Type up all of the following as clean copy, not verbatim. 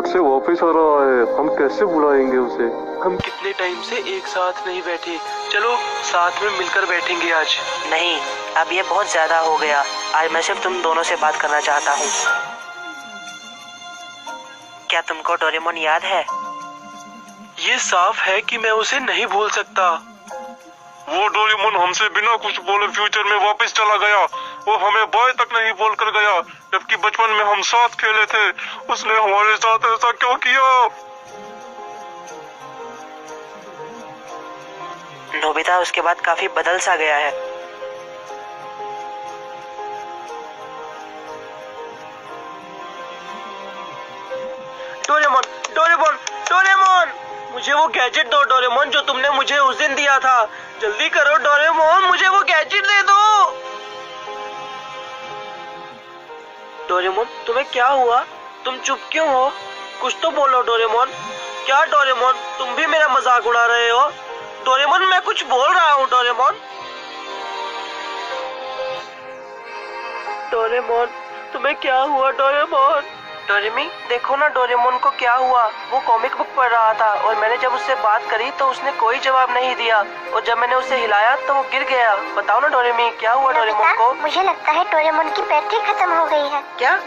से वापस आ रहा है, हम कैसे बुलाएंगे उसे? हम कितने टाइम से एक साथ नहीं बैठे, चलो साथ में मिलकर बैठेंगे आज। नहीं, अब ये बहुत ज्यादा हो गया। आज मैं सिर्फ तुम दोनों से बात करना चाहता हूँ। क्या तुमको डोरेमोन याद है? ये साफ है कि मैं उसे नहीं भूल सकता। वो डोरेमोन हमसे बिना कुछ बोले फ्यूचर में वापस चला गया। वो हमें बाय तक नहीं बोल कर गया, जबकि बचपन में हम साथ खेले थे। उसने हमारे साथ ऐसा क्यों किया? नोबिता उसके बाद काफी बदल सा गया है। डोरेमोन, डोरेमोन, डोरेमोन, मुझे वो गैजेट दो डोरेमोन, जो तुमने मुझे उस दिन दिया था। जल्दी करो डोरेमोन, मुझे वो गैजेट दे दो। डोरेमोन, तुम्हें क्या हुआ? तुम चुप क्यों हो? कुछ तो बोलो डोरेमोन। क्या डोरेमोन, तुम भी मेरा मजाक उड़ा रहे हो? डोरेमोन, मैं कुछ बोल रहा हूँ डोरेमोन। डोरेमोन, तुम्हें क्या हुआ डोरेमोन? डोरेमी, देखो ना डोरेमोन को क्या हुआ। वो कॉमिक बुक पढ़ रहा था और मैंने जब उससे बात करी तो उसने कोई जवाब नहीं दिया, और जब मैंने उसे हिलाया तो वो गिर गया। बताओ ना डोरेमी, क्या हुआ डोरेमोन को? मुझे लगता है डोरेमोन की बैटरी खत्म हो गई है। क्या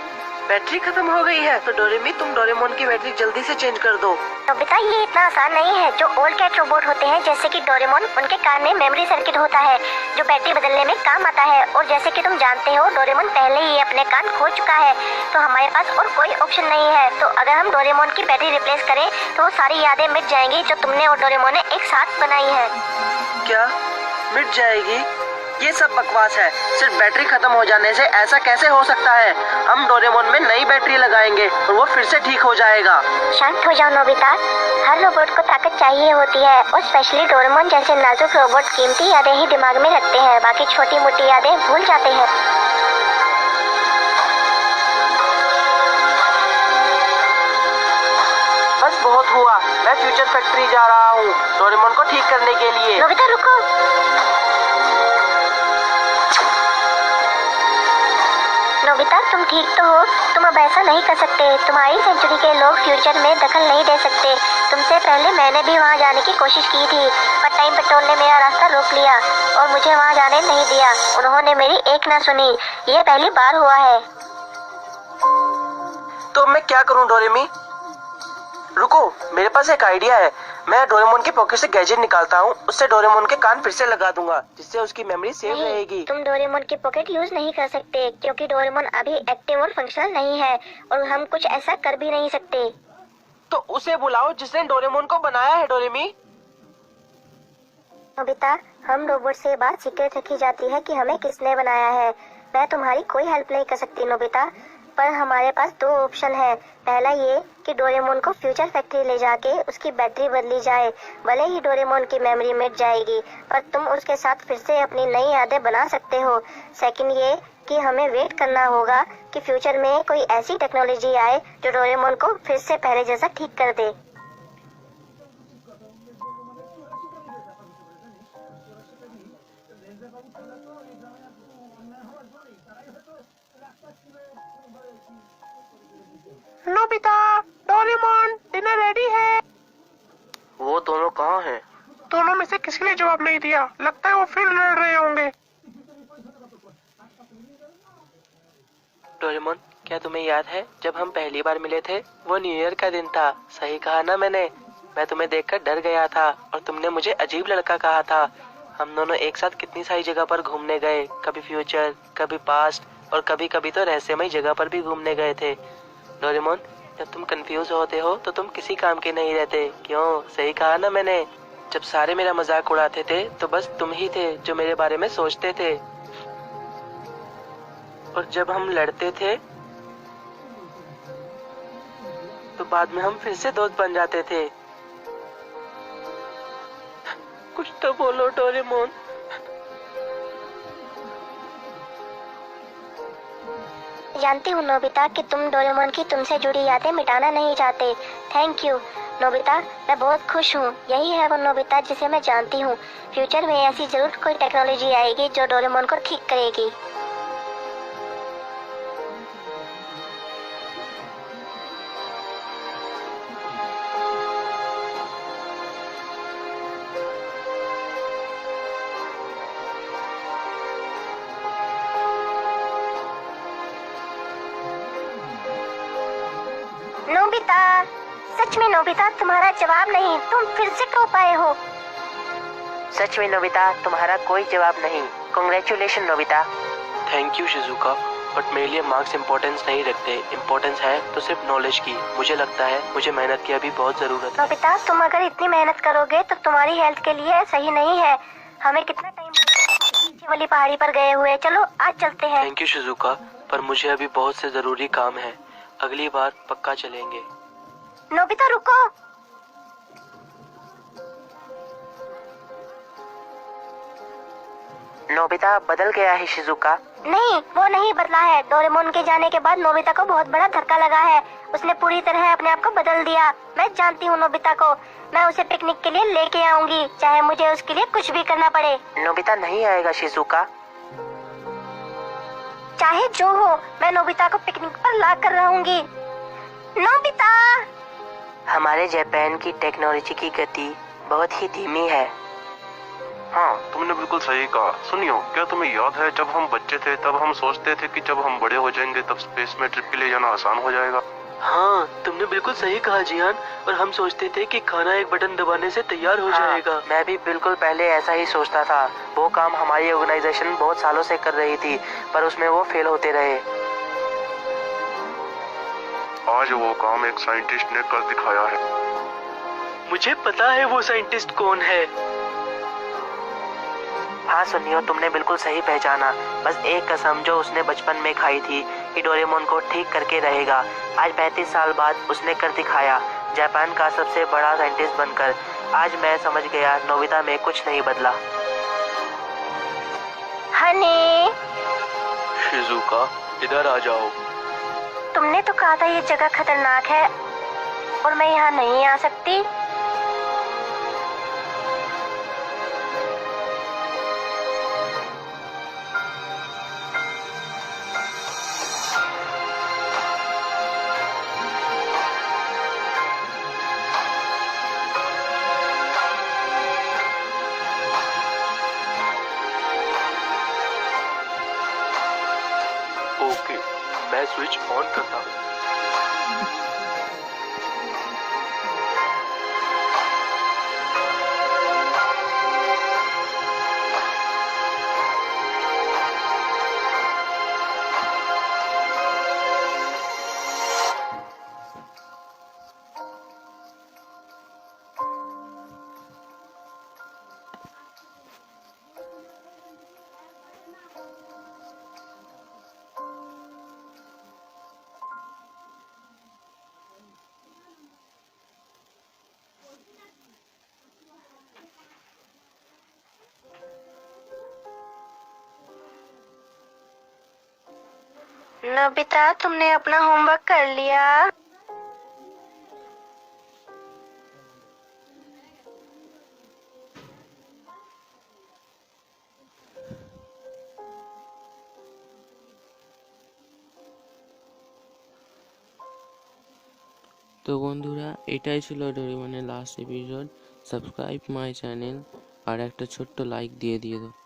बैटरी खत्म हो गई है? तो डोरेमी, तुम डोरेमोन की बैटरी जल्दी से चेंज कर दो। नोबिता, ये इतना आसान नहीं है। जो ओल्ड कैट रोबोट होते हैं जैसे कि डोरेमोन, उनके कान में मेमोरी सर्किट होता है जो बैटरी बदलने में काम आता है। और जैसे कि तुम जानते हो, डोरेमोन पहले ही अपने कान खो चुका है, तो हमारे पास और कोई ऑप्शन नहीं है। तो अगर हम डोरेमोन की बैटरी रिप्लेस करें तो वो सारी यादें मिट जाएंगी जो तुमने और डोरेमोन ने एक साथ बनाई है। क्या मिट जाएगी? ये सब बकवास है। सिर्फ बैटरी खत्म हो जाने से ऐसा कैसे हो सकता है? हम डोरेमोन में नई बैटरी लगाएंगे और वो फिर से ठीक हो जाएगा। शांत हो जाओ नोबिता। हर रोबोट को ताकत चाहिए होती है, और स्पेशली डोरेमोन जैसे नाजुक रोबोट कीमती यादें ही दिमाग में रखते हैं, बाकी छोटी मोटी यादें भूल जाते हैं। बस बहुत हुआ, मैं फ्यूचर फैक्ट्री जा रहा हूँ डोरेमोन को ठीक करने के लिए। नोबिता रुको। नोबिता, तुम ठीक तो हो? तुम अब ऐसा नहीं कर सकते। तुम्हारी सेंचुरी के लोग फ्यूचर में दखल नहीं दे सकते। तुमसे पहले मैंने भी वहाँ जाने की कोशिश की थी, पर टाइम पेट्रोल ने मेरा रास्ता रोक लिया और मुझे वहाँ जाने नहीं दिया। उन्होंने मेरी एक ना सुनी। ये पहली बार हुआ है। तो मैं क्या करूँ डोरेमी? रुको, मेरे पास एक आइडिया है। मैं डोरेमोन की पॉकेट से गैजेट निकालता हूँ, उससे डोरेमोन के कान फिर से लगा दूंगा, जिससे उसकी मेमोरी सेव रहेगी। तुम डोरेमोन की पॉकेट यूज नहीं कर सकते, क्योंकि डोरेमोन अभी एक्टिव और फंक्शनल नहीं है, और हम कुछ ऐसा कर भी नहीं सकते। तो उसे बुलाओ जिसने डोरेमोन को बनाया है डोरेमी। नोबिता, हम रोबोट से बात सीक्रेट रखी जाती है कि हमें किसने बनाया है। मैं तुम्हारी कोई हेल्प नहीं कर सकती नोबिता, पर हमारे पास दो ऑप्शन है। पहला ये कि डोरेमोन को फ्यूचर फैक्ट्री ले जाके उसकी बैटरी बदली जाए। भले ही डोरेमोन की मेमोरी मिट जाएगी, पर तुम उसके साथ फिर से अपनी नई यादें बना सकते हो। सेकंड ये कि हमें वेट करना होगा कि फ्यूचर में कोई ऐसी टेक्नोलॉजी आए जो डोरेमोन को फिर से पहले जैसा ठीक कर दे। नोबिता, डोरेमोन, डिनर रेडी है। वो दोनों कहाँ हैं? दोनों में से किसी ने जवाब नहीं दिया। लगता है वो फिर लड़ रहे होंगे। डोरेमोन, क्या तुम्हें याद है जब हम पहली बार मिले थे? वो न्यू ईयर का दिन था। सही कहा ना मैंने? मैं तुम्हें देखकर डर गया था और तुमने मुझे अजीब लड़का कहा था। हम दोनों एक साथ कितनी सारी जगह पर घूमने गए, कभी फ्यूचर, कभी पास्ट, और कभी कभी तो रहस्यमय जगह पर भी घूमने गए थे। डोरेमोन, जब तुम कंफ्यूज होते हो तो तुम किसी काम के नहीं रहते। क्यों? सही कहा ना मैंने? जब सारे मेरा मजाक उड़ाते थे तो बस तुम ही थे जो मेरे बारे में सोचते थे, और जब हम लड़ते थे तो बाद में हम फिर से दोस्त बन जाते थे। कुछ तो बोलो डोरेमोन। जानती हूँ नोबिता कि तुम डोरेमोन की तुमसे जुड़ी यादें मिटाना नहीं चाहते। थैंक यू नोबिता, मैं बहुत खुश हूँ। यही है वो नोबिता जिसे मैं जानती हूँ। फ्यूचर में ऐसी जरूर कोई टेक्नोलॉजी आएगी जो डोरेमोन को ठीक करेगी। नोबिता, सच में नोबिता तुम्हारा जवाब नहीं, तुम फिर से टो पाए हो। सच में नोबिता तुम्हारा कोई जवाब नहीं। Congratulation Nobita. Thank you Shizuka, but मेरे लिए मार्क्स इम्पोर्टेंस नहीं रखते। इम्पोर्टेंस है तो सिर्फ नॉलेज की। मुझे लगता है मुझे मेहनत की अभी बहुत जरूरत है। नोबिता, तुम अगर इतनी मेहनत करोगे तो तुम्हारी हेल्थ के लिए सही नहीं है। हमें कितना टाइम नीचे वाली पहाड़ी पर गए हुए, चलो आज चलते हैं। थैंक यू शिजुका, पर मुझे अभी बहुत से जरूरी काम है। अगली बार पक्का चलेंगे। नोबिता रुको। नोबिता बदल गया है शिजुका। नहीं, वो नहीं बदला है। डोरेमोन के जाने के बाद नोबिता को बहुत बड़ा धक्का लगा है। उसने पूरी तरह अपने आप को बदल दिया। मैं जानती हूँ नोबिता को। मैं उसे पिकनिक के लिए लेके आऊंगी, चाहे मुझे उसके लिए कुछ भी करना पड़े। नोबिता नहीं आएगा शिजुका। चाहे जो हो, मैं नोबिता को पिकनिक पर ला कर रहूंगी। नोबिता! हमारे जापान की टेक्नोलॉजी की गति बहुत ही धीमी है। हाँ, तुमने बिल्कुल सही कहा। सुनियो, क्या तुम्हें याद है जब हम बच्चे थे तब हम सोचते थे कि जब हम बड़े हो जाएंगे तब स्पेस में ट्रिप के लिए जाना आसान हो जाएगा। हाँ, तुमने बिल्कुल सही कहा जियान। और हम सोचते थे कि खाना एक बटन दबाने से तैयार हो जाएगा। मैं भी बिल्कुल पहले ऐसा ही सोचता था। वो काम हमारी ऑर्गेनाइजेशन बहुत सालों से कर रही थी, पर उसमें वो फेल होते रहे। आज वो काम एक साइंटिस्ट ने कर दिखाया है। मुझे पता है वो साइंटिस्ट कौन है। हाँ सुनियो, तुमने बिल्कुल सही पहचाना। बस एक कसम जो उसने बचपन में खाई थी कि डोरेमोन को ठीक करके रहेगा। आज 35 साल बाद उसने कर दिखाया, जापान का सबसे बड़ा साइंटिस्ट बनकर। आज मैं समझ गया नोबिता में कुछ नहीं बदला। हनी, शिजुका इधर आ जाओ। तुमने तो कहा था ये जगह खतरनाक है और मैं यहाँ नहीं आ सकती। ओके, मैं स्विच ऑन करता हूँ। नोबिता, तुमने अपना होमवर्क कर लिया? তো বন্ধুরা, এটাই ছিল ডোরেমনের last episode. Subscribe my channel আর একটা ছোট্ট লাইক দিয়ে দাও।